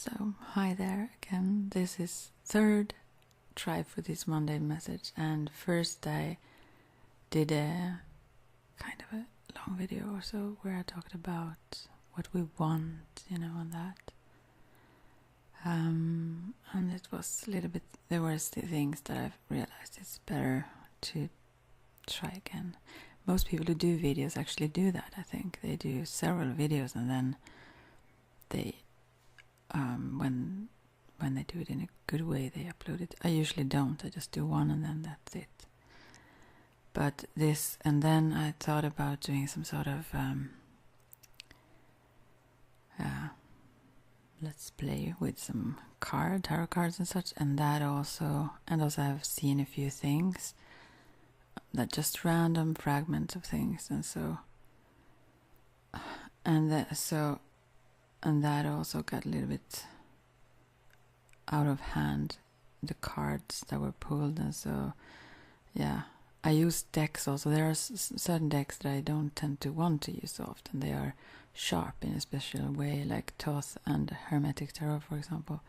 So, hi there again. This is third try for this Monday message, and first I did a kind of a long video or so where I talked about what we want, and that. And it was a little bit, there were still things that I've realized it's better to try again. Most people who do videos actually do that, I think. They do several videos and then they when they do it in a good way, they upload it. I usually don't. I just do one and then that's it. But this, and then I thought about doing some sort of let's play with some tarot cards and such, and also I've seen a few things that just random fragments of things, and that also got a little bit out of hand, the cards that were pulled, and so I use decks also. There are certain decks that I don't tend to want to use so often. They are sharp in a special way, like Thoth and Hermetic Tarot, for example.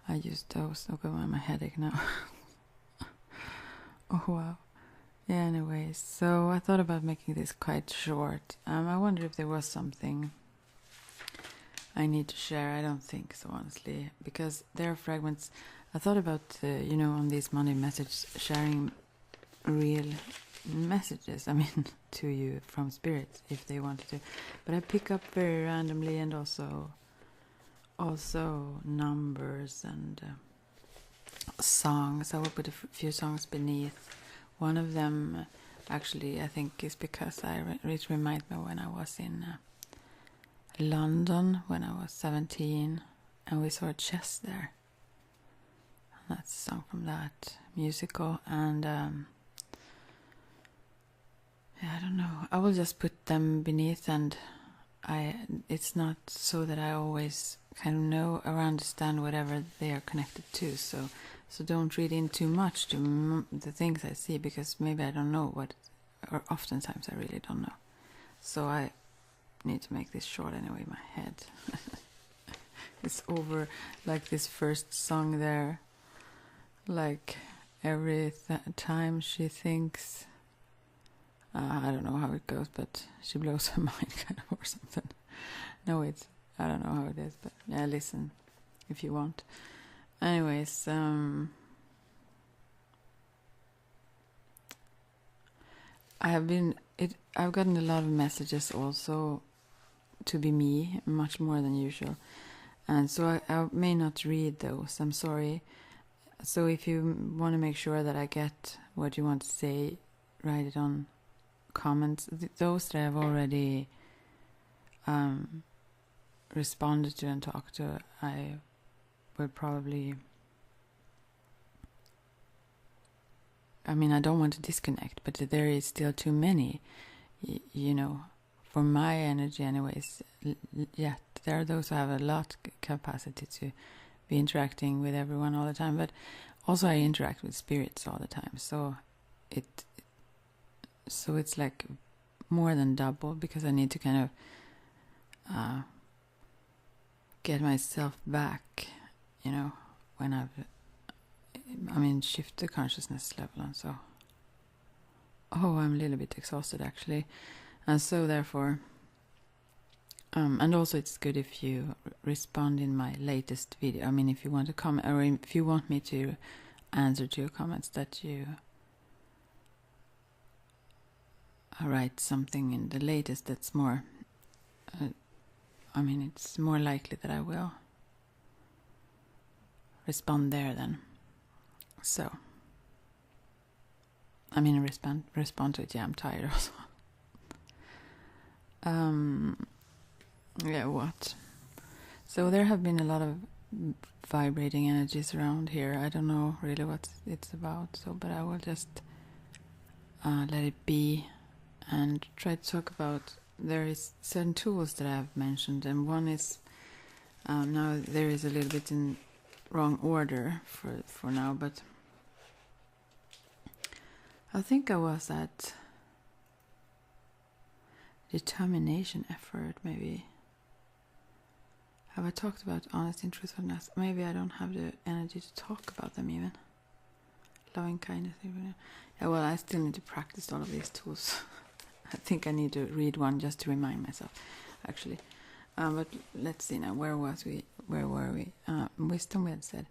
I use those. Oh god, my headache now. Oh wow. Yeah, anyways, so I thought about making this quite short. I wonder if there was something I need to share. I don't think so, honestly, because there are fragments. I thought about, on these Monday messages, sharing real messages, to you from spirits, if they wanted to. But I pick up very randomly, and also numbers and songs. I will put a few songs beneath. One of them, actually, I think is because it reminds me when I was in London when I was 17, and we saw a chess there. And that's a song from that musical, and I don't know. I will just put them beneath, and it's not so that I always kind of know or understand whatever they are connected to. So don't read in too much to the things I see, because maybe I don't know what, or oftentimes I really don't know. So I need to make this short anyway. My head is over, like this first song there. Like every time she thinks, I don't know how it goes, but she blows her mind kind of, or something. No, I don't know how it is, but yeah, listen if you want. Anyways, I've gotten a lot of messages also to be me, much more than usual, and so I may not read those. I'm sorry. So if you want to make sure that I get what you want to say, write it on comments. Those that I've already responded to and talked to, I will probably, I don't want to disconnect, but there is still too many, for my energy anyways. Yet there are those who have a lot capacity to be interacting with everyone all the time, but also I interact with spirits all the time, so it's like more than double, because I need to kind of get myself back, when shift the consciousness level, and so I'm a little bit exhausted actually, and so therefore and also it's good if you respond in my latest video. If you want to comment, or if you want me to answer to your comments, that you write something in the latest that's more it's more likely that I will respond there then. So respond to it. Yeah, I'm tired also. What? So there have been a lot of vibrating energies around here. I don't know really what it's about, but I will just let it be and try to talk about. There is certain tools that I have mentioned, and one is now there is a little bit in wrong order for now, but I think I was at determination effort, maybe. Have I talked about honesty and truthfulness? Maybe I don't have the energy to talk about them even. Loving kindness. Yeah, well, I still need to practice all of these tools. I think I need to read one just to remind myself, actually. But let's see now. Where were we? Wisdom, we had said.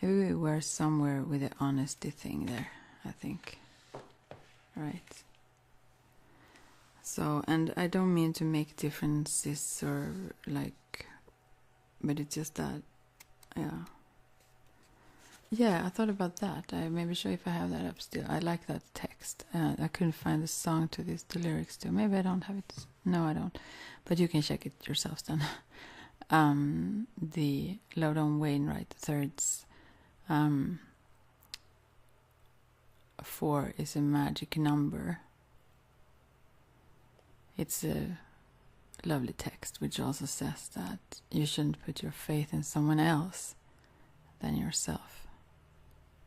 Maybe we were somewhere with the honesty thing there, I think. Right. So, and I don't mean to make differences or like, but it's just that, yeah. Yeah, I thought about that. I maybe show if I have that up still. I like that text. I couldn't find the song to this, the lyrics to. Maybe I don't have it. No, I don't. But you can check it yourselves then. The Loudon Wainwright thirds. 4 is a magic number. It's a lovely text which also says that you shouldn't put your faith in someone else than yourself.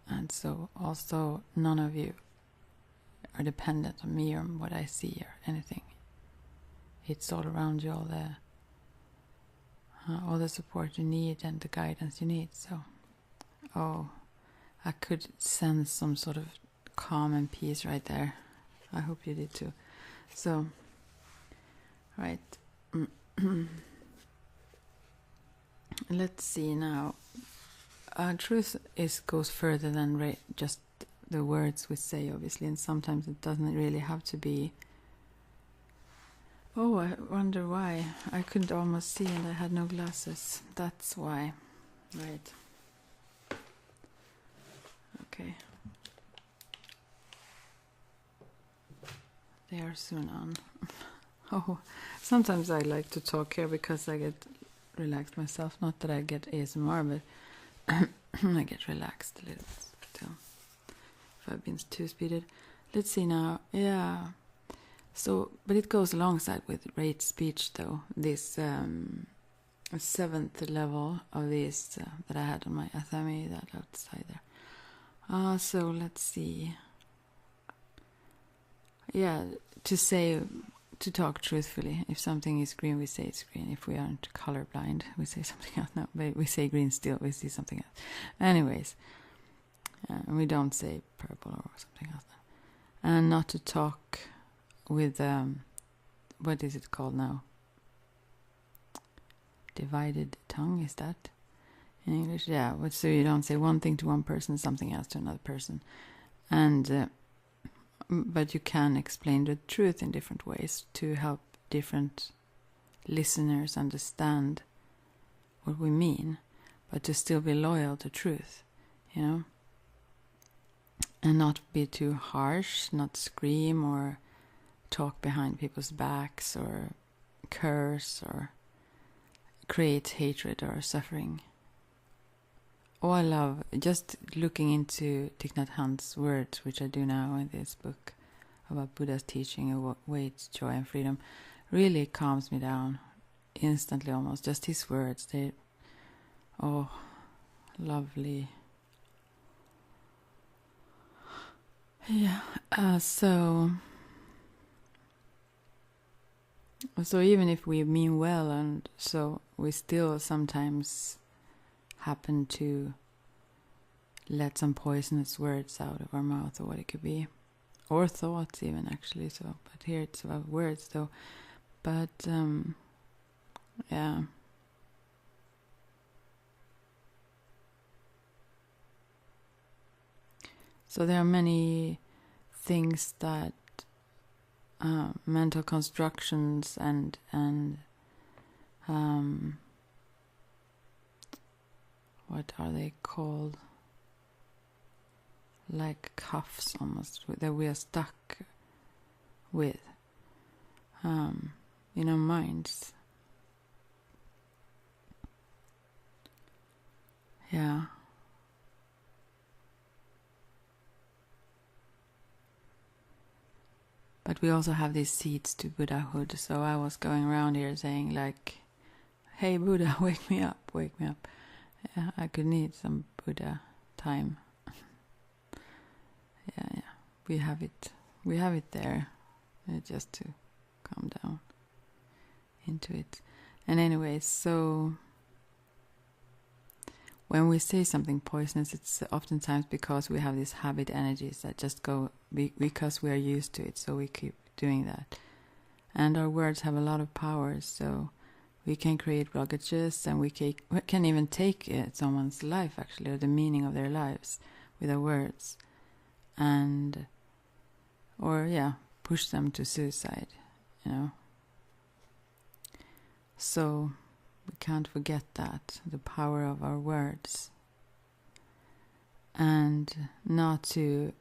And so also none of you are dependent on me or what I see or anything. It's all around you, all the support you need and the guidance you need. So, I could sense some sort of calm and peace right there. I hope you did too. So, right. Let's see now. Truth goes further than just the words we say, obviously, and sometimes it doesn't really have to be. Oh, I wonder why. I couldn't almost see and I had no glasses. That's why. Right. Okay. They are soon on. Oh, sometimes I like to talk here because I get relaxed myself. Not that I get ASMR, but I get relaxed a little bit still. If I've been too speeded. Let's see now. Yeah. So, but it goes alongside with rate speech, though. This 7th level of this that I had on my FME, that outside there. So let's see. Yeah, to talk truthfully. If something is green, we say it's green. If we aren't colorblind, we say something else. No, but we say green still, we see something else. Anyways, we don't say purple or something else. And not to talk with, what is it called now? Divided tongue, is that in English? Yeah, so you don't say one thing to one person, something else to another person. And but you can explain the truth in different ways to help different listeners understand what we mean, but to still be loyal to truth, you know? And not be too harsh, not scream or talk behind people's backs or curse or create hatred or suffering. Oh, I love just looking into Thich Nhat Hanh's words, which I do now in this book about Buddha's teaching of way to joy and freedom. Really calms me down instantly almost. Just his words, they, oh, lovely. Yeah, so even if we mean well, and so we still sometimes happen to let some poisonous words out of our mouth, or what it could be, or thoughts even, actually. So, but here it's about words, though. But yeah. So there are many things that mental constructions and what are they called? Like cuffs almost, that we are stuck with in our minds. Yeah. But we also have these seeds to Buddhahood. So I was going around here saying like, hey Buddha, wake me up, wake me up. Yeah, I could need some Buddha time. Yeah. We have it there. Just to calm down into it. And anyway, so when we say something poisonous, it's oftentimes because we have these habit energies that just go because we are used to it, so we keep doing that. And our words have a lot of power, so we can create blockages, and we can even take someone's life, actually, or the meaning of their lives with our words, and push them to suicide, So we can't forget that, the power of our words, and not to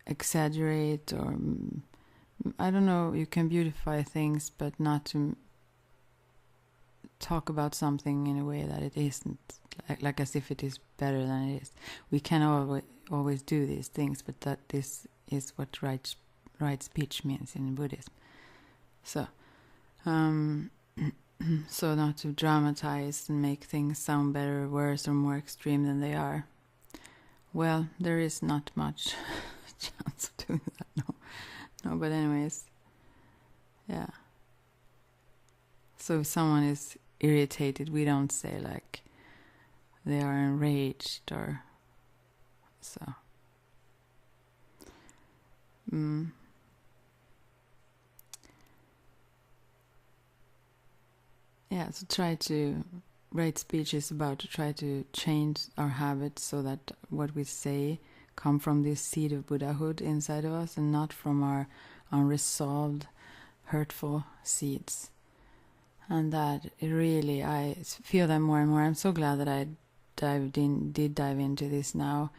exaggerate, or I don't know, you can beautify things, but not to talk about something in a way that it isn't, like as if it is better than it is. We can always do these things, but that this is what right speech means in Buddhism. So, so not to dramatize and make things sound better, worse, or more extreme than they are. Well, there is not much chance of doing that, no, but anyways, yeah. So if someone is irritated, we don't say like they are enraged or so. So try to right speech is about to try to change our habits so that what we say come from this seed of Buddhahood inside of us, and not from our unresolved, hurtful seeds. And that really, I feel that more and more. I'm so glad that I did dive into this now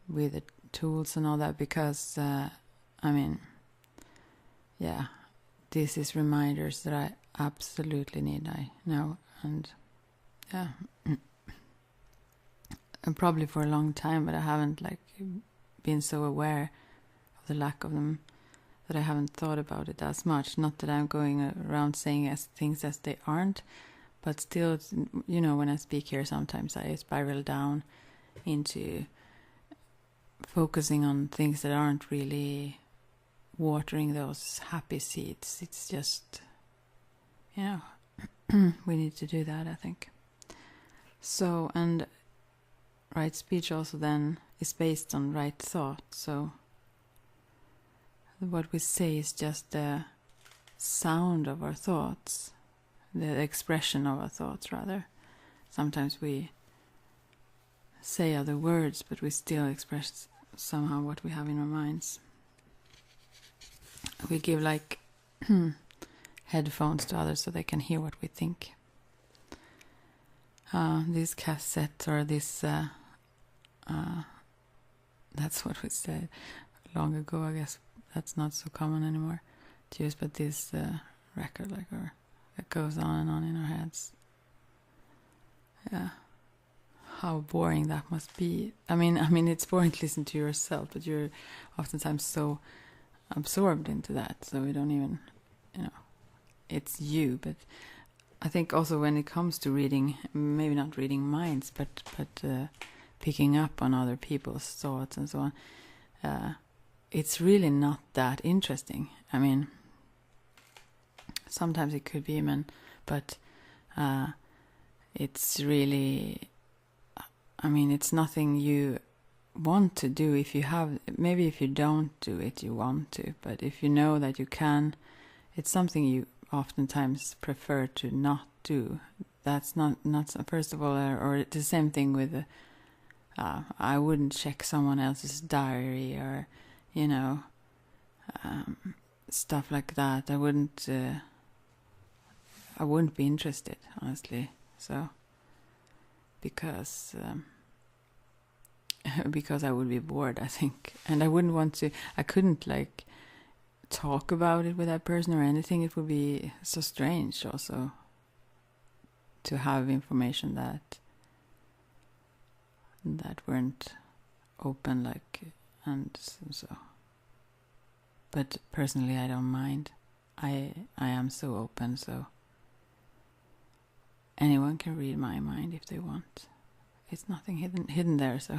with the tools and all that, because this is reminders that I absolutely need. I know, and and probably for a long time, but I haven't been so aware of the lack of them that I haven't thought about it as much. Not that I'm going around saying things as they aren't, but still, when I speak here, sometimes I spiral down into focusing on things that aren't really watering those happy seeds. It's just, we need to do that, I think. So, and right speech also then is based on right thought. So what we say is just the sound of our thoughts, the expression of our thoughts, rather. Sometimes we say other words, but we still express somehow what we have in our minds. We give headphones to others so they can hear what we think. This cassette, or this, that's what we said long ago, I guess. That's not so common anymore to use, but this record, that goes on and on in our heads. Yeah. How boring that must be. I mean, it's boring to listen to yourself, but you're oftentimes so absorbed into that, so we don't even, it's you. But I think also when it comes to reading, maybe not reading minds, but picking up on other people's thoughts and so on, it's really not that interesting. I mean, sometimes it could be, but it's really, it's nothing you want to do. If you have, maybe if you don't do it, you want to, but if you know that you can, it's something you oftentimes prefer to not do. That's not first of all, or it's the same thing with I wouldn't check someone else's diary, or stuff like that. I wouldn't be interested, honestly. So because I would be bored, I think, and I wouldn't want to. I couldn't talk about it with that person or anything. It would be so strange also to have information that weren't open, and so. But personally, I don't mind. I am so open, so anyone can read my mind if they want. It's nothing hidden there, so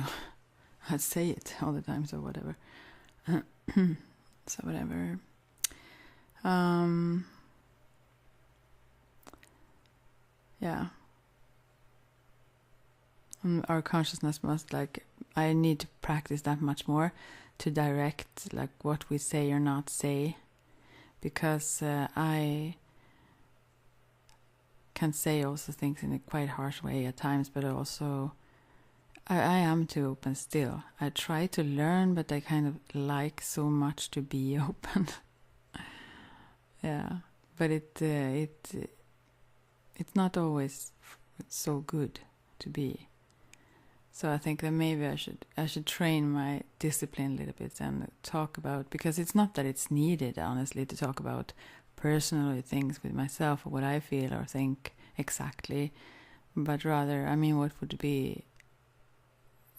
I say it all the time, so whatever. So whatever. Yeah. our consciousness must, like, I need to practice that much more to direct like what we say or not say, because I can say also things in a quite harsh way at times, but also I am too open still. I try to learn, but I kind of like so much to be open. Yeah, but it's not always so good to be. So I think that maybe I should train my discipline a little bit and talk about, because it's not that it's needed, honestly, to talk about personal things with myself or what I feel or think exactly, but rather, I mean, what would be,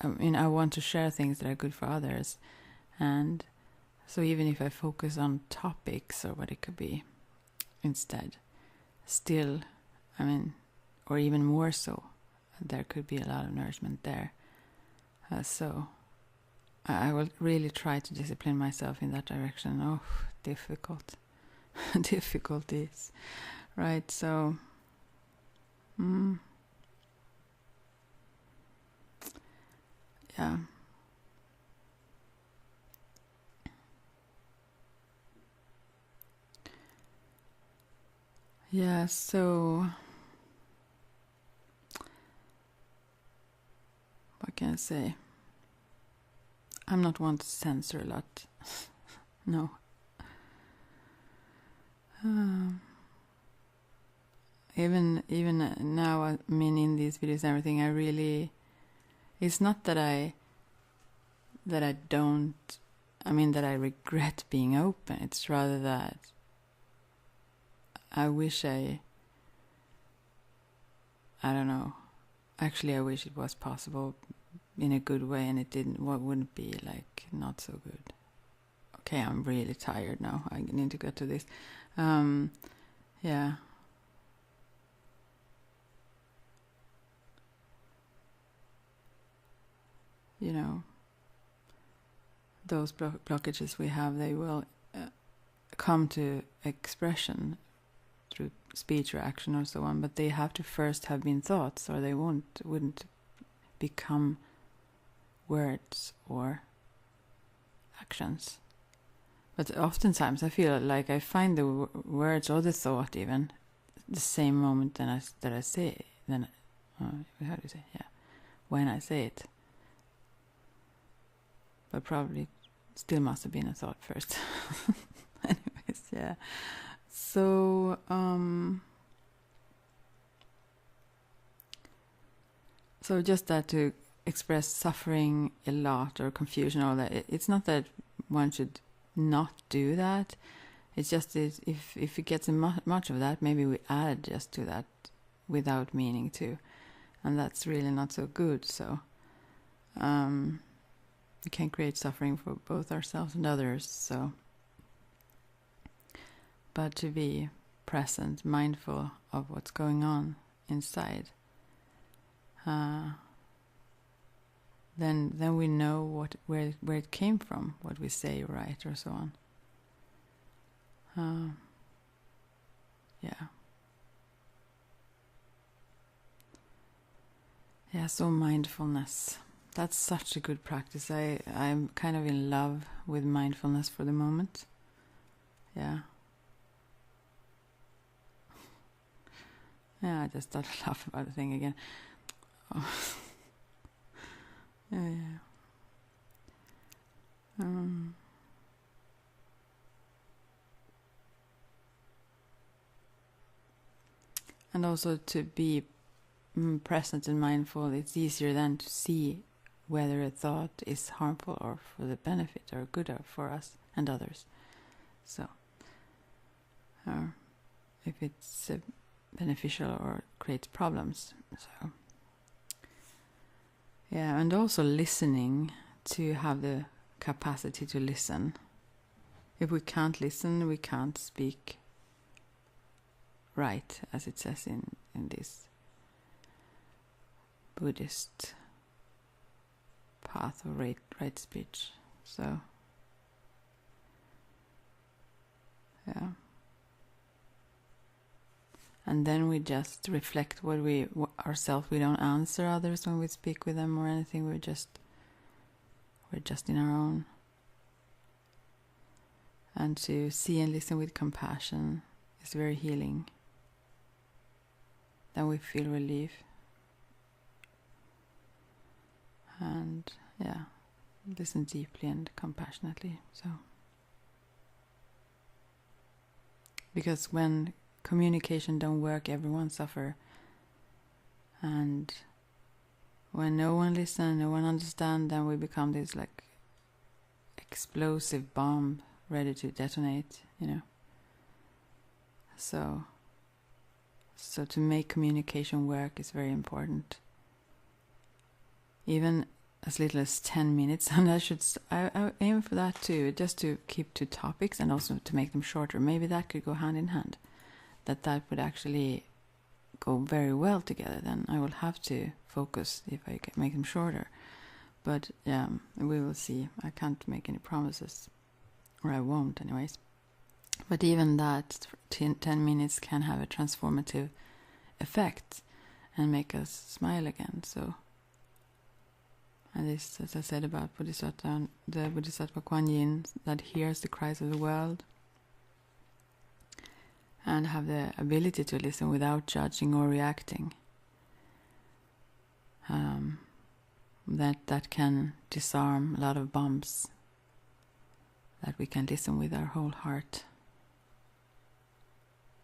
I mean, I want to share things that are good for others, and so even if I focus on topics or what it could be instead, still, I mean, or even more so, there could be a lot of nourishment there. So I will really try to discipline myself in that direction. Oh, difficult. Difficulties. Right, so... yeah. Yeah, so... what can I say? I'm not one to censor a lot. No. Even now, I mean, in these videos and everything, I really... it's not that I don't... I mean, that I regret being open. It's rather that I wish I don't know. Actually, I wish it was possible in a good way, and it didn't. What wouldn't be like not so good? Okay, I'm really tired now. I need to get to this. Yeah. You know, those blockages we have, they will come to expression through speech or action or so on, but they have to first have been thoughts, or they wouldn't become words or actions. But oftentimes I feel like I find the words or the thought even the same moment that I say it, then how do you say? Yeah, when I say it. But probably still must have been a thought first. Anyways, yeah. So so just that, to express suffering a lot or confusion, all that, it's not that one should not do that. It's just if it gets much of that, maybe we add just to that without meaning to, and that's really not so good. So we can create suffering for both ourselves and others. So, but to be present, mindful of what's going on inside, then we know where it came from, what we say right or so on. Yeah, so mindfulness. That's such a good practice. I'm kind of in love with mindfulness for the moment. Yeah. Yeah, I just started to laugh about the thing again. Oh. Yeah. And also to be present and mindful, it's easier then to see whether a thought is harmful or for the benefit or good for us and others. So, if it's beneficial or creates problems. So, yeah, and also listening, to have the capacity to listen. If we can't listen, we can't speak right, as it says in this Buddhist path of right speech. So, yeah. And then we just reflect ourselves. We don't answer others when we speak with them or anything. We're just in our own. And to see and listen with compassion is very healing. Then we feel relief. And listen deeply and compassionately. Because when communication don't work, everyone suffer. And when no one listen, no one understand, then we become this like explosive bomb ready to detonate, So to make communication work is very important. Even as little as 10 minutes, and I aim for that too, just to keep to topics and also to make them shorter. Maybe that could go hand in hand. That would actually go very well together. Then I will have to focus if I can make them shorter. But we will see. I can't make any promises, or I won't anyways. But even that 10 minutes can have a transformative effect and make us smile again. So, and this, as I said about Bodhisattva, the Bodhisattva Kuan Yin, that hears the cries of the world and have the ability to listen without judging or reacting. That can disarm a lot of bombs. That we can listen with our whole heart.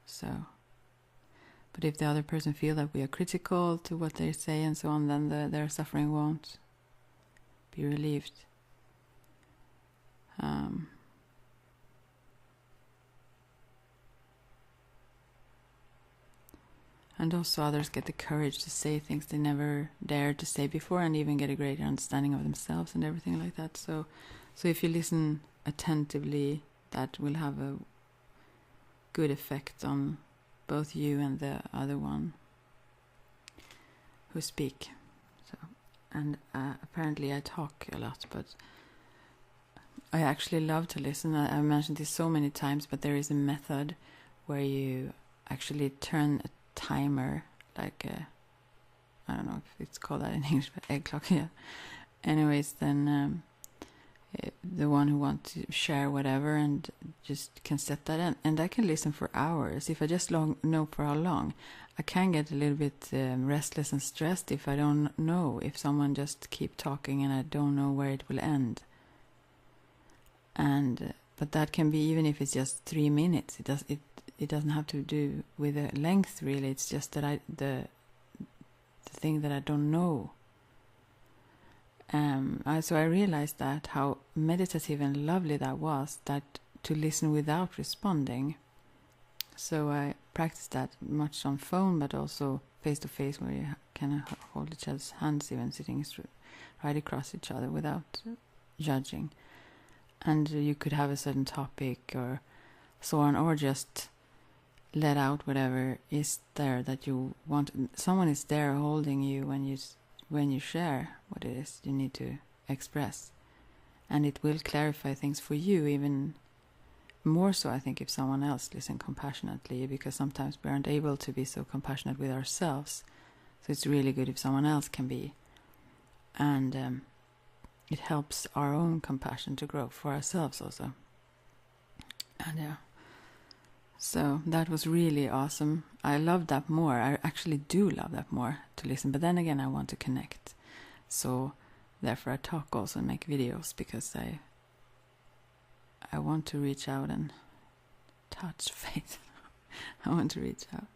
So, but if the other person feel that we are critical to what they say and so on, then their suffering won't be relieved. And also others get the courage to say things they never dared to say before, and even get a greater understanding of themselves and everything like that. So if you listen attentively, that will have a good effect on both you and the other one who speak. And apparently I talk a lot, but I actually love to listen. I've mentioned this so many times, but there is a method where you actually turn a timer, like I don't know if it's called that in English, but egg clock, yeah. Anyways, then the one who wants to share whatever and just can set that in, and I can listen for hours. If I just know for how long, I can get a little bit restless and stressed if I don't know, if someone just keep talking and I don't know where it will end. And but that can be even if it's just 3 minutes. It doesn't have to do with the length really. It's just that the thing that I don't know. So I realized that how meditative and lovely that was, that to listen without responding. So I practiced that much on phone, but also face to face, where you can hold each other's hands, even sitting right across each other without judging. And you could have a certain topic or so on, or just let out whatever is there that you want. Someone is there holding you when you share what it is you need to express, and it will clarify things for you even more so, I think, if someone else listens compassionately, because sometimes we aren't able to be so compassionate with ourselves. So it's really good if someone else can be, and it helps our own compassion to grow for ourselves also. And so that was really awesome. I love that more. I actually do love that more, to listen. But then again, I want to connect. So therefore I talk also and make videos, because I want to reach out and touch faith. I want to reach out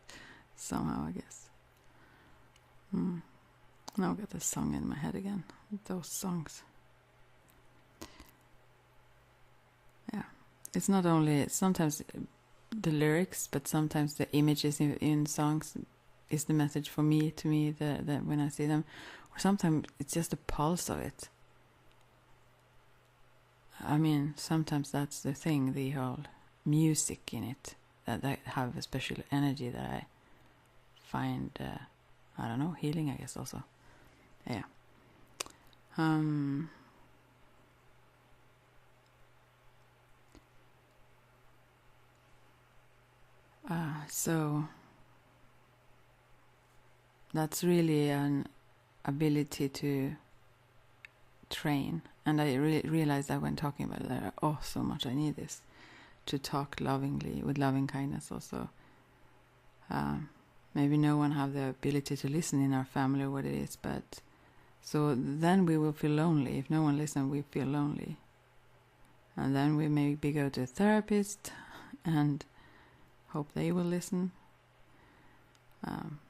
somehow, I guess. Now I've got this song in my head again. Those songs. Yeah. It's not only sometimes the lyrics, but sometimes the images in songs is the message for me, to me, that when I see them. Or sometimes it's just the pulse of it. I mean, sometimes that's the thing, the whole music in it, that have a special energy that I find, I don't know, healing, I guess, also. Yeah. So that's really an ability to train. And I realized that when talking about it, that, so much I need this, to talk lovingly, with loving kindness also. Maybe no one have the ability to listen in our family or what it is, but so then we will feel lonely. If no one listens, we feel lonely. And then we maybe go to a therapist and hope they will listen.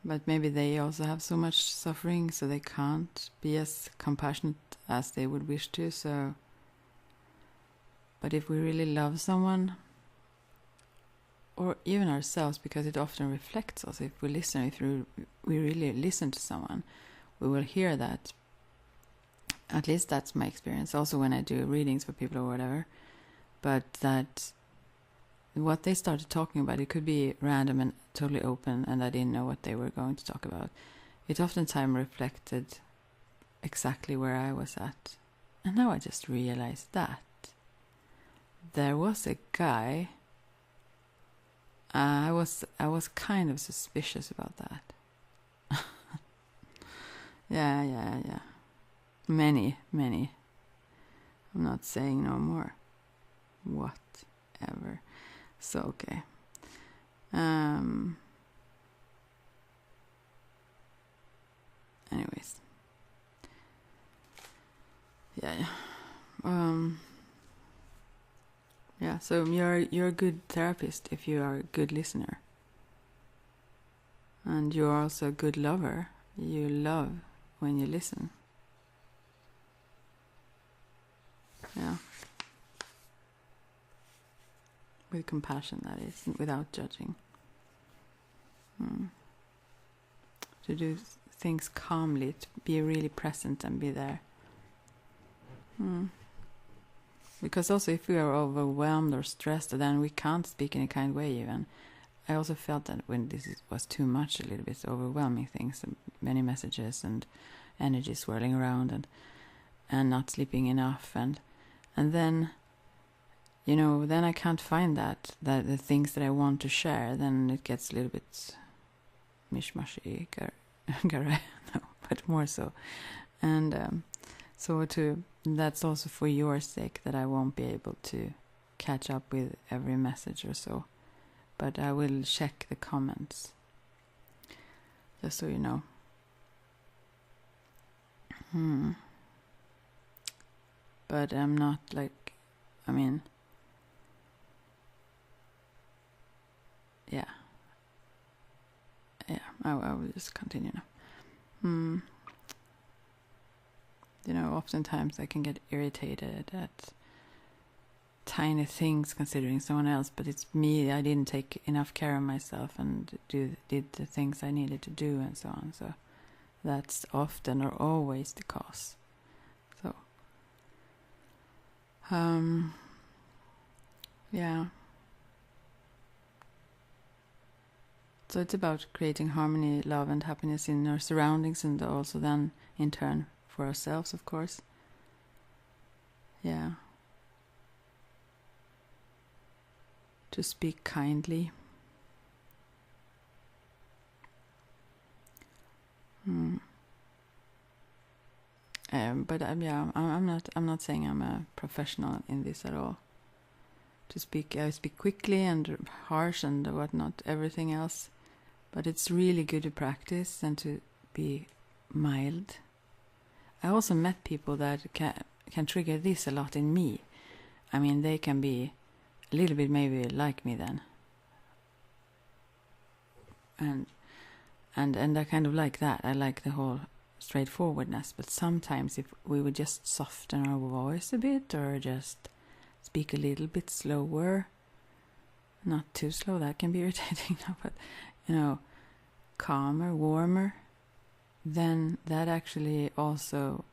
But maybe they also have so much suffering, so they can't be as compassionate as they would wish to. So, but if we really love someone, or even ourselves, because it often reflects us, if we listen, if we really listen to someone, we will hear that. At least that's my experience. Also when I do readings for people or whatever, but that what they started talking about, it could be random and totally open, and I didn't know what they were going to talk about. It oftentimes reflected exactly where I was at. And now I just realized that there was a guy. I was kind of suspicious about that. Yeah. Many. I'm not saying no more. Whatever. So, okay. Anyways. Yeah. Yeah, so you're a good therapist if you are a good listener. And you're also a good lover. You love when you listen. Yeah. With compassion, that is, without judging. To do things calmly, to be really present and be there. Because also if we are overwhelmed or stressed, then we can't speak in a kind way even. I also felt that when this was too much, a little bit overwhelming things, many messages and energy swirling around and not sleeping enough. And then, then I can't find that the things that I want to share, then it gets a little bit mishmashy, no, but more so. And that's also for your sake that I won't be able to catch up with every message or so. But I will check the comments, just so you know. But I'm not yeah, I will just continue now. Oftentimes I can get irritated at tiny things considering someone else, but it's me. I didn't take enough care of myself and did the things I needed to do and so on. So that's often or always the cause. So, yeah. So it's about creating harmony, love and happiness in our surroundings, and also then in turn for ourselves, of course. Yeah. To speak kindly. But I'm not saying I'm a professional in this at all. I speak quickly and harsh and whatnot, everything else. But it's really good to practice and to be mild. I also met people that can trigger this a lot in me. I mean, they can be a little bit maybe like me then. And I kind of like that. I like the whole straightforwardness. But sometimes if we would just soften our voice a bit or just speak a little bit slower, not too slow, that can be irritating, but calmer, warmer, then that actually also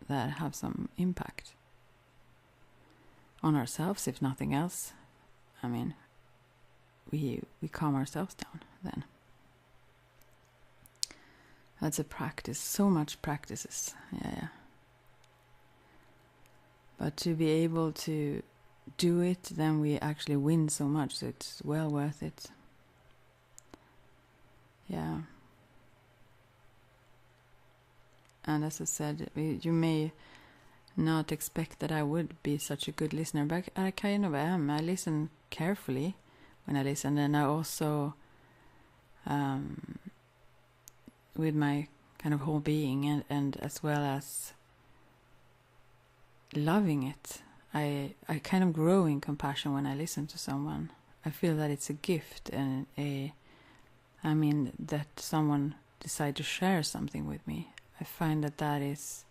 that have some impact on ourselves, if nothing else. I mean, we calm ourselves down then. That's a practice. So much practices. Yeah. But to be able to do it, then we actually win so much. So it's well worth it. yeah. And as I said, you may not expect that I would be such a good listener, but I kind of am. I listen carefully when I listen, and I also, with my kind of whole being, and as well as loving it, I kind of grow in compassion when I listen to someone. I feel that it's a gift, and that someone decide to share something with me. I find that is,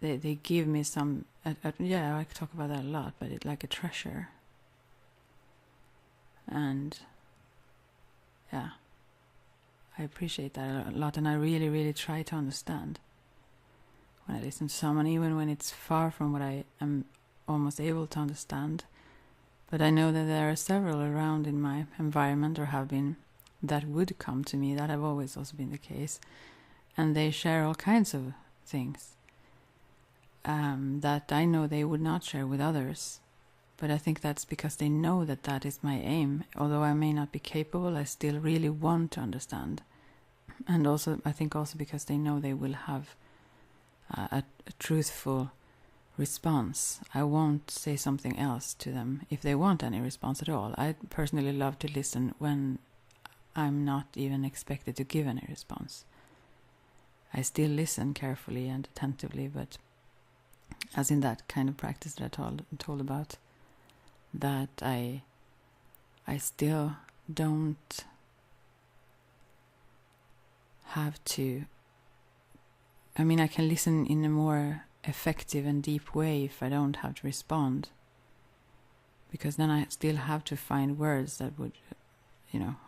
they give me some, yeah, I talk about that a lot, but it's like a treasure. And yeah, I appreciate that a lot, and I really, really try to understand when I listen to someone, even when it's far from what I am almost able to understand. But I know that there are several around in my environment, or have been, that would come to me. That have always also been the case. And they share all kinds of things that I know they would not share with others. But I think that's because they know that that is my aim. Although I may not be capable, I still really want to understand. And also, I think also because they know they will have a truthful response. I won't say something else to them if they want any response at all. I personally love to listen when I'm not even expected to give any response. I still listen carefully and attentively, but as in that kind of practice that I told about, that I still don't have to. I can listen in a more effective and deep way if I don't have to respond, because then I still have to find words that would,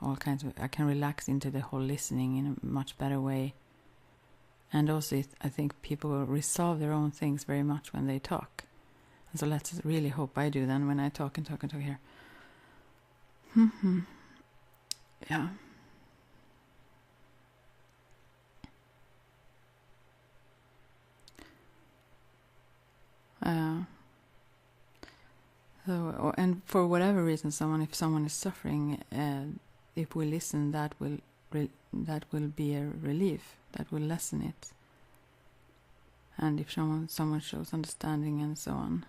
all kinds of. I can relax into the whole listening in a much better way. And also, I think people will resolve their own things very much when they talk. And so let's really hope I do then when I talk and talk and talk here. Yeah. And for whatever reason, if someone is suffering, if we listen, that will be a relief. That will lessen it. And if someone shows understanding and so on,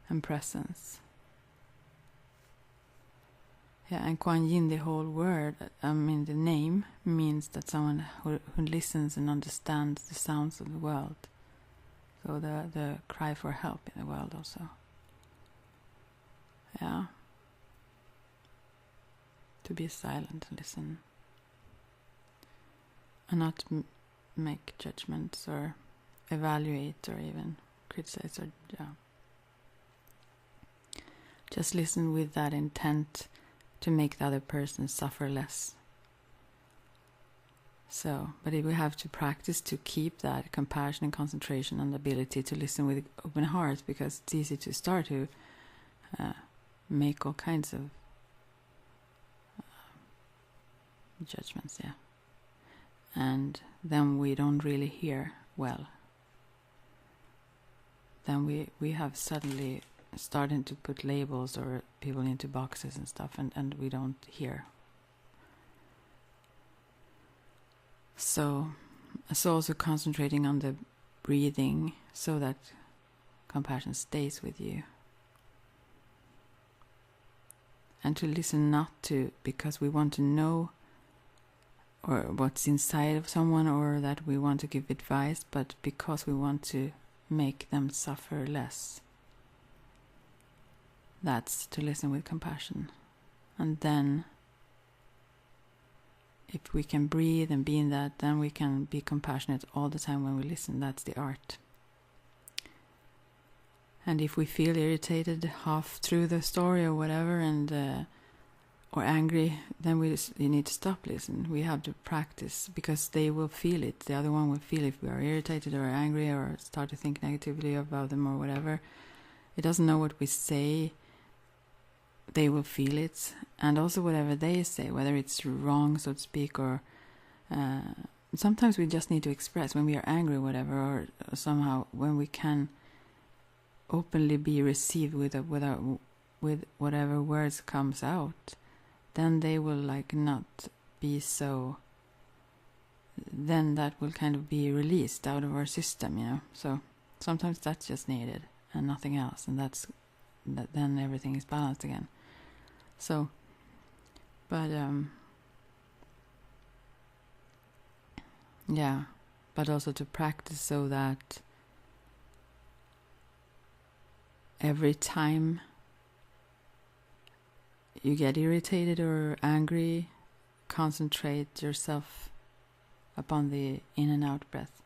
and presence. Yeah, and Kuan Yin, the whole word, the name means that someone who listens and understands the sounds of the world. So the cry for help in the world also. Yeah. To be silent and listen. And not make judgments or evaluate or even criticize or just listen with that intent to make the other person suffer less. So, but we have to practice to keep that compassion and concentration and ability to listen with open heart, because it's easy to start to make all kinds of judgments, yeah. And then we don't really hear well. Then we have suddenly started to put labels or people into boxes and stuff, and we don't hear. So also concentrating on the breathing so that compassion stays with you. And to listen not to because we want to know or what's inside of someone, or that we want to give advice, but because we want to make them suffer less. That's to listen with compassion. And then if we can breathe and be in that, then we can be compassionate all the time when we listen. That's the art. And if we feel irritated half through the story or whatever, and or angry, then you need to stop listening. We have to practice, because they will feel it. The other one will feel if we are irritated or angry or start to think negatively about them or whatever. It doesn't know what we say. They will feel it. And also whatever they say, whether it's wrong, so to speak, or sometimes we just need to express when we are angry or whatever, or somehow when we can openly be received with our with whatever words comes out, then they will like not be so, then that will kind of be released out of our system, you know. So sometimes that's just needed and nothing else, and then everything is balanced again. So, but yeah, but also to practice so that every time you get irritated or angry, concentrate yourself upon the in and out breath.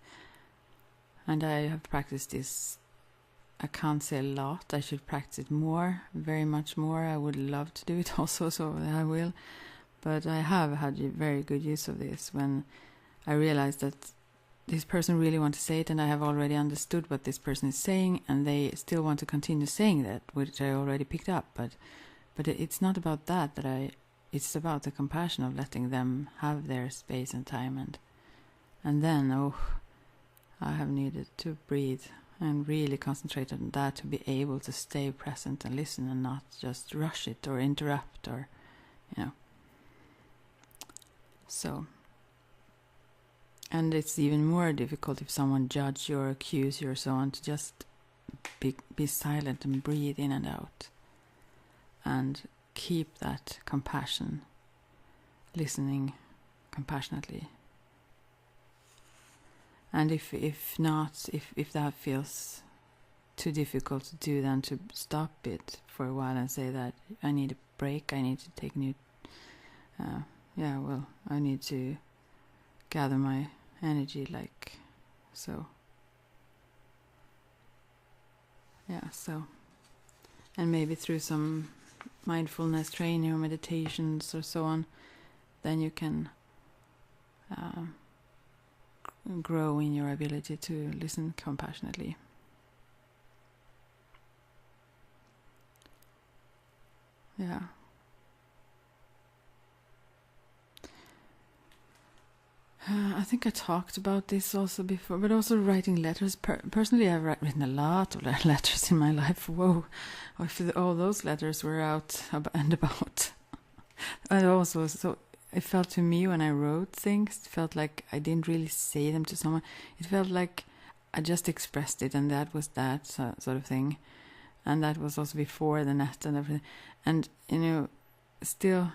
And I have practiced this, I can't say a lot, I should practice it more, very much more. I would love to do it also, so I will. But I have had very good use of this when I realized that this person really wants to say it, and I have already understood what this person is saying, and they still want to continue saying that, which I already picked up. But it's not about that it's about the compassion of letting them have their space and time, and then I have needed to breathe and really concentrate on that to be able to stay present and listen and not just rush it or interrupt or, you know. So, and it's even more difficult if someone judges you or accuses you or so on, to just be silent and breathe in and out and keep that compassion, listening compassionately. And if that feels too difficult to do, then to stop it for a while and say that I need a break, I need to take new, I need to gather my energy, like so. Yeah, so, and maybe through some mindfulness training or meditations or so on, then you can grow in your ability to listen compassionately. Yeah. I think I talked about this also before, but also writing letters. Personally, I've written a lot of letters in my life. Whoa, if all those letters were out and about. And also, so it felt to me when I wrote things, it felt like I didn't really say them to someone. It felt like I just expressed it, and that was that sort of thing. And that was also before the net and everything. And, you know, still,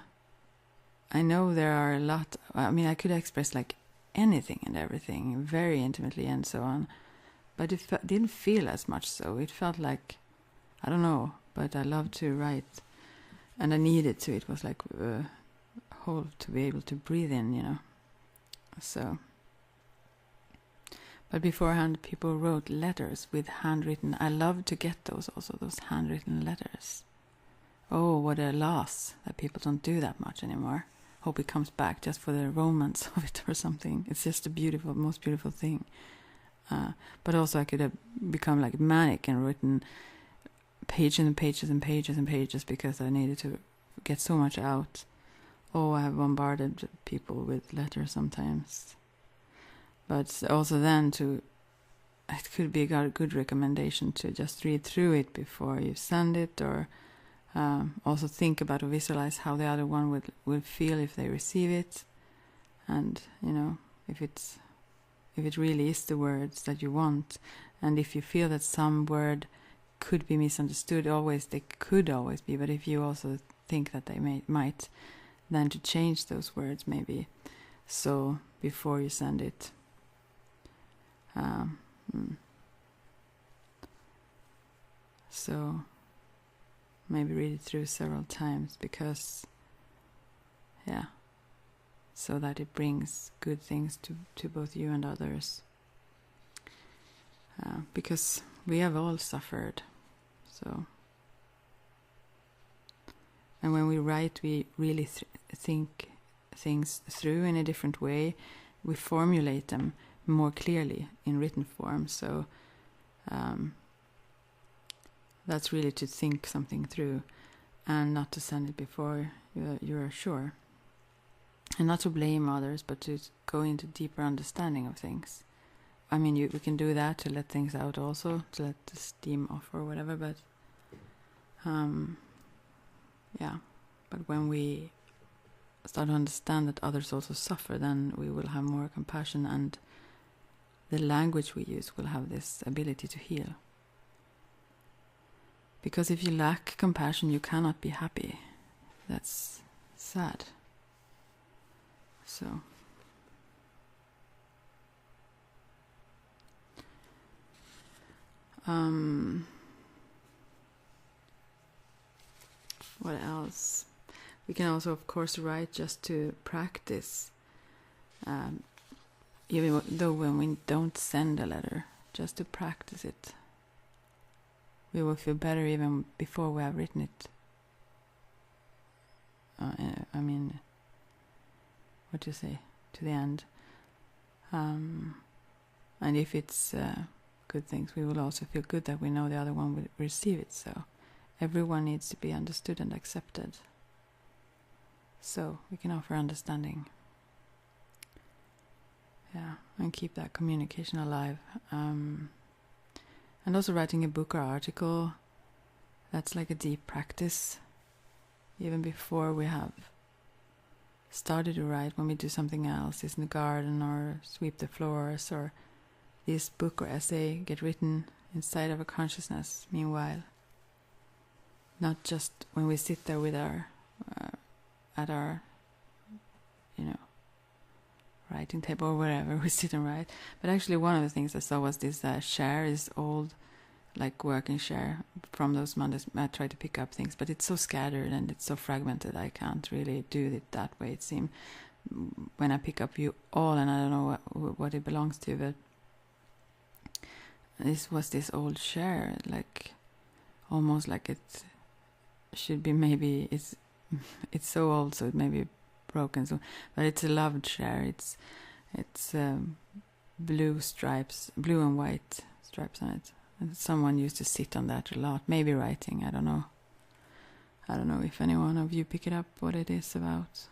I know there are a lot. I mean, I could express like anything and everything very intimately and so on. But it didn't feel as much so. It felt like, I don't know, but I love to write. And I needed to. It was like whole to be able to breathe in, you know. So, but beforehand people wrote letters with handwritten. I love to get those also, those handwritten letters. Oh, what a loss that people don't do that much anymore. Hope it comes back just for the romance of it or something. It's just a beautiful, most beautiful thing. But also I could have become like manic and written pages and pages and pages and pages because I needed to get so much out. Oh, I have bombarded people with letters sometimes. But also then it could be a good recommendation to just read through it before you send it, or also think about or visualize how the other one would feel if they receive it. And, you know, if it really is the words that you want, and if you feel that some word could be misunderstood, they could always be, but if you also think that they might, then to change those words maybe, so before you send it. So maybe read it through several times, because so that it brings good things to both you and others, because we have all suffered. So, and when we write, we really think things through in a different way. We formulate them more clearly in written form. So that's really to think something through, and not to send it before you're sure. And not to blame others, but to go into deeper understanding of things. I mean, we can do that to let things out also, to let the steam off or whatever, but yeah. But when we start to understand that others also suffer, then we will have more compassion, and the language we use will have this ability to heal. Because if you lack compassion, you cannot be happy. That's sad. So, what else? We can also, of course, write just to practice. Even though when we don't send a letter, just to practice it. We will feel better even before we have written it. I mean, what do you say? To the end. And if it's good things, we will also feel good that we know the other one will receive it. So everyone needs to be understood and accepted. So we can offer understanding. Yeah, and keep that communication alive. And also writing a book or article, that's like a deep practice. Even before we have started to write, when we do something else, is in the garden or sweep the floors, or this book or essay get written inside of a consciousness meanwhile. Not just when we sit there with our, at our, writing table or wherever we sit and write. But actually one of the things I saw was this chair, this old like working chair from those Mondays. I try to pick up things, but it's so scattered and it's so fragmented, I can't really do it that way. It seems when I pick up you all, and I don't know what it belongs to, but this was this old chair, like almost like it should be, maybe it's so old so it may be broken, so but it's a loved chair. It's blue and white stripes on it, and someone used to sit on that a lot, maybe writing. I don't know if any one of you pick it up what it is about,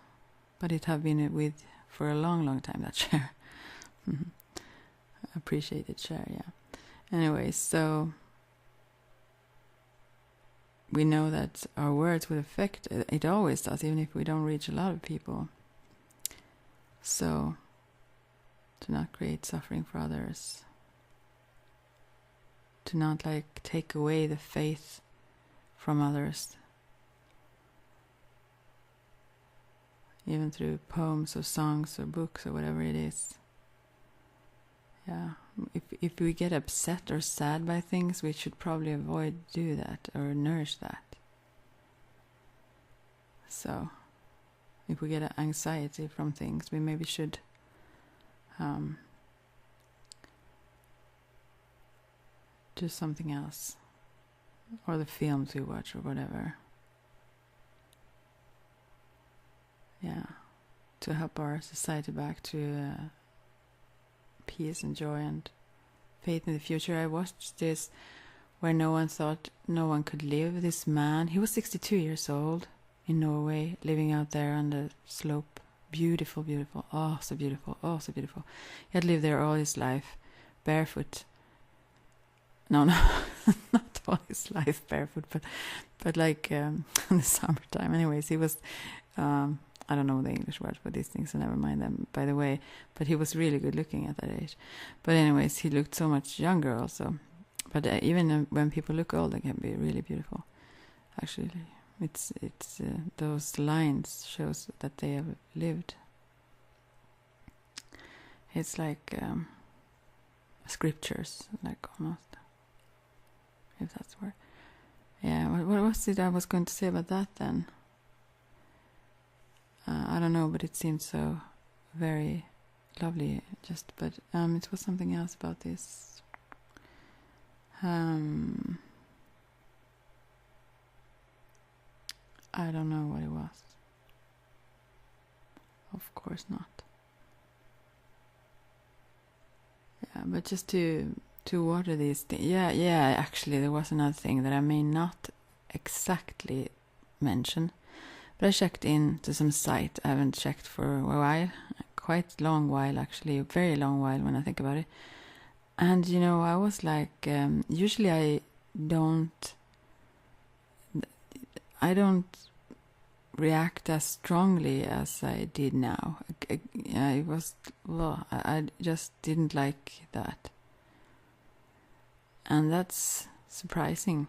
but it have been with for a long time, that chair. Appreciated chair. Yeah, anyway, so we know that our words will affect, it always does, even if we don't reach a lot of people. So, to not create suffering for others. To not take away the faith from others. Even through poems or songs or books or whatever it is. Yeah. If we get upset or sad by things, we should probably avoid do that or nourish that. So, if we get anxiety from things, we maybe should do something else, or the films we watch or whatever. Yeah, to help our society back to peace and joy and faith in the future. I watched this where no one thought no one could live. This man, he was 62 years old in Norway, living out there on the slope. Beautiful, oh so beautiful. He had lived there all his life, barefoot. No, not all his life barefoot, but like in the summertime. Anyways, he was, I don't know the English word for these things, so never mind them, by the way. But he was really good looking at that age. But anyways, he looked so much younger also. But even when people look old, they can be really beautiful. Actually, it's those lines shows that they have lived. It's like scriptures, like almost. If that's where. Yeah, what was it I was going to say about that then? I don't know, but it seemed so very lovely. But it was something else about this. I don't know what it was. Of course not. Yeah, but just to water these things. Yeah, actually there was another thing that I may not exactly mention. But I checked into some site I haven't checked for a while. Quite long while, actually. A very long while when I think about it. And, I was like, usually I don't react as strongly as I did now. It was, well, I just didn't like that. And that's surprising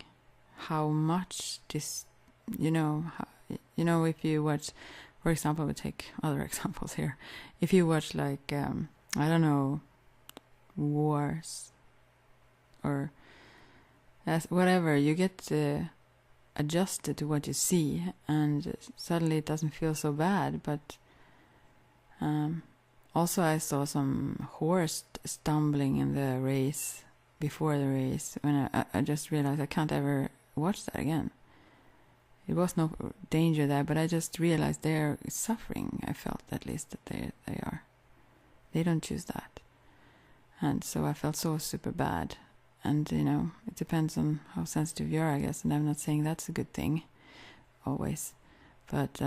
how much this, if you watch, for example, we take other examples here. If you watch like, I don't know, wars or whatever, you get adjusted to what you see, and suddenly it doesn't feel so bad. But also I saw some horse stumbling in the race, before the race, when I just realized I can't ever watch that again. It was no danger there, but I just realized they're suffering. I felt at least that they are. They don't choose that. And so I felt so super bad. And, it depends on how sensitive you are, I guess. And I'm not saying that's a good thing, always. But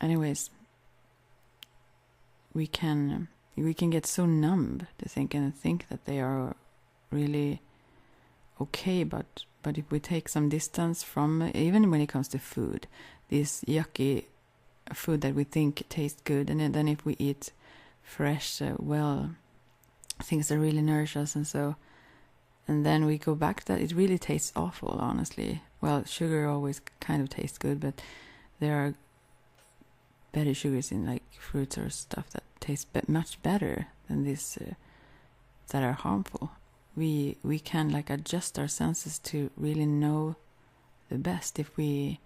anyways, we can get so numb to think that they are really okay. But if we take some distance from, even when it comes to food, this yucky food that we think tastes good, and then if we eat fresh, things that really nourish us, and then we go back to that, it really tastes awful, honestly. Well, sugar always kind of tastes good, but there are better sugars in like fruits or stuff that taste much better than this that are harmful. We can like adjust our senses to really know the best if we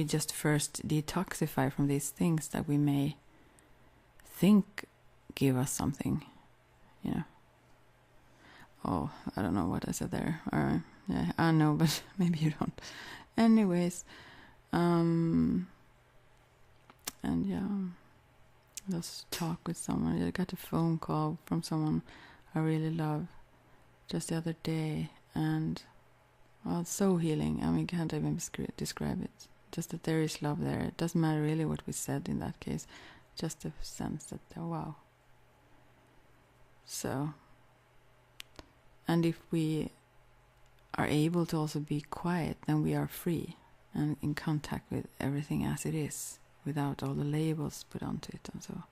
just first detoxify from these things that we may think give us something, Oh, I don't know what I said there. Yeah, I know, but maybe you don't. Anyways, and yeah, just talk with someone. I got a phone call from someone I really love just the other day, and it's so healing. I mean, can't even describe it. Just that there is love there. It doesn't matter really what we said in that case. Just the sense that, wow. So, and if we are able to also be quiet, then we are free and in contact with everything as it is, without all the labels put onto it and so.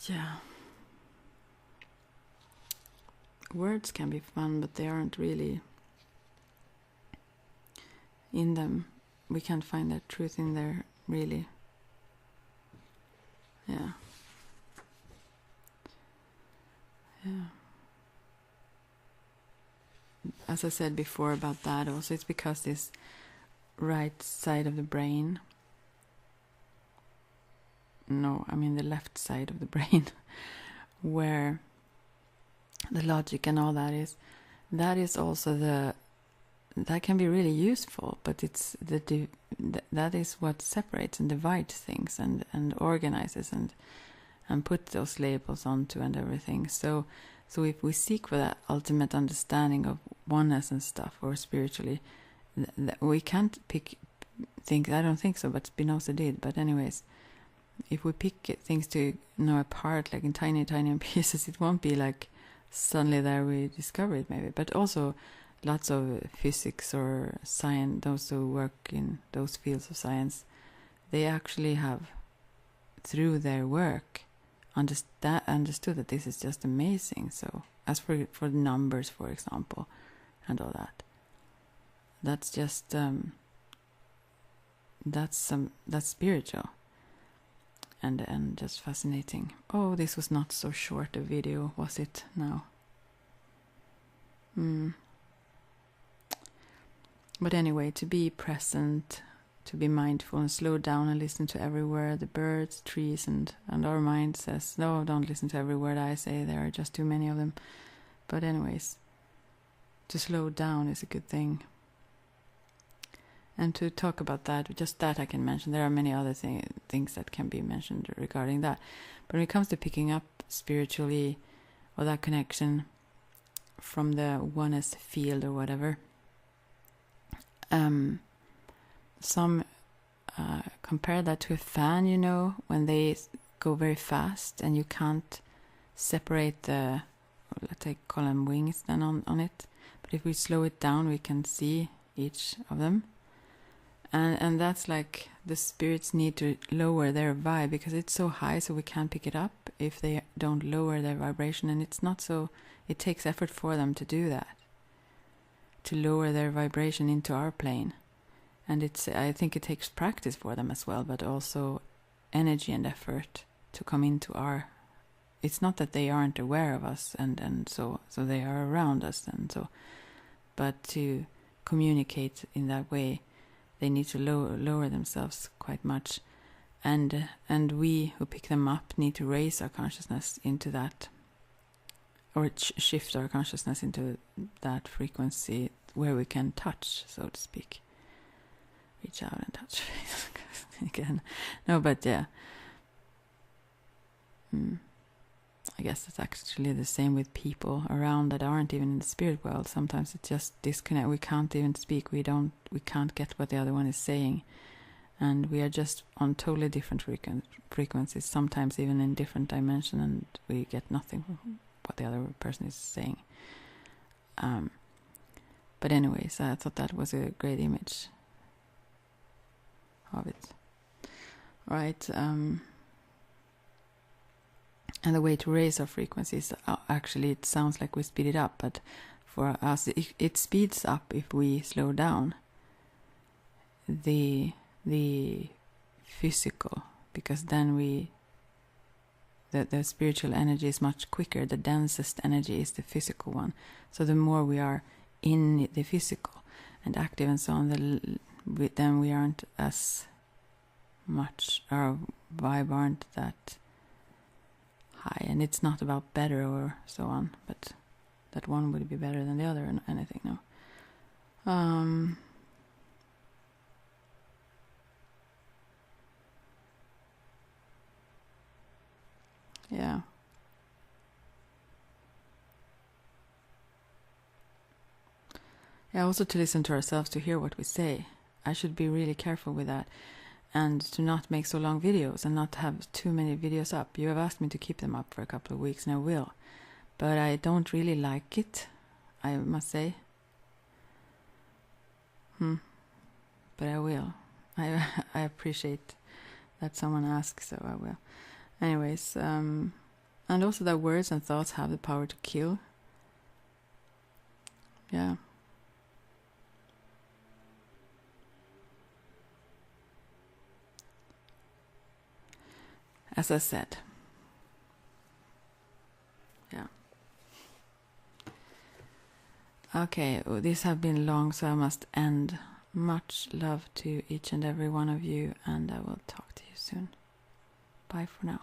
Yeah. Words can be fun, but they aren't really in them. We can't find that truth in there, really. Yeah. Yeah. As I said before about that also, it's because this right side of the brain, the left side of the brain, where the logic and all that is also that can be really useful, but it's that is what separates and divides things and organizes and put those labels onto and everything. So if we seek for that ultimate understanding of oneness and stuff, or spiritually, we can't pick things. I don't think so, but Spinoza did. But anyways, if we pick things to know apart, like in tiny pieces, it won't be like suddenly there we discover it maybe. But also lots of physics or science, those who work in those fields of science, they actually have, through their work, understood that this is just amazing. So as for the numbers, for example, and all that, that's just that's spiritual and just fascinating. Oh, this was not so short a video, was it now? But anyway, to be present, to be mindful and slow down and listen to every word the birds, trees, and our mind says. No, don't listen to every word I say. There are just too many of them. But anyways, to slow down is a good thing. And to talk about that, just that I can mention. There are many other things that can be mentioned regarding that. But when it comes to picking up spiritually, or that connection from the oneness field or whatever, some compare that to a fan, when they go very fast and you can't separate let's say, call them wings then on it. But if we slow it down, we can see each of them. And that's like the spirits need to lower their vibe because it's so high, so we can't pick it up if they don't lower their vibration. And it's not so, it takes effort for them to do that, to lower their vibration into our plane. And I think it takes practice for them as well, but also energy and effort to come into our. It's not that they aren't aware of us, and so they are around us, and so, but to communicate in that way, they need to lower themselves quite much, and we who pick them up need to raise our consciousness into that, or shift our consciousness into that frequency where we can touch, so to speak. Reach out and touch again. No, but yeah. I guess it's actually the same with people around that aren't even in the spirit world. Sometimes it's just disconnect. We can't even speak. We can't get what the other one is saying, and we are just on totally different frequencies. Sometimes even in different dimension, and we get nothing from what the other person is saying. But anyways, I thought that was a great image of it. Right. And the way to raise our frequencies, actually it sounds like we speed it up, but for us it speeds up if we slow down the physical, because then the spiritual energy is much quicker. The densest energy is the physical one. So the more we are in the physical and active and so on, then we aren't as much, our vibe aren't that high. And it's not about better or so on, but that one would be better than the other and anything. No. Yeah. Yeah, also to listen to ourselves, to hear what we say. I should be really careful with that, and to not make so long videos and not have too many videos up. You have asked me to keep them up for a couple of weeks, and I will. But I don't really like it, I must say. But I will. I appreciate that someone asks, so I will. Anyways, and also that words and thoughts have the power to kill. Yeah. As I said. Yeah. Okay, these have been long, so I must end. Much love to each and every one of you, and I will talk to you soon. Bye for now.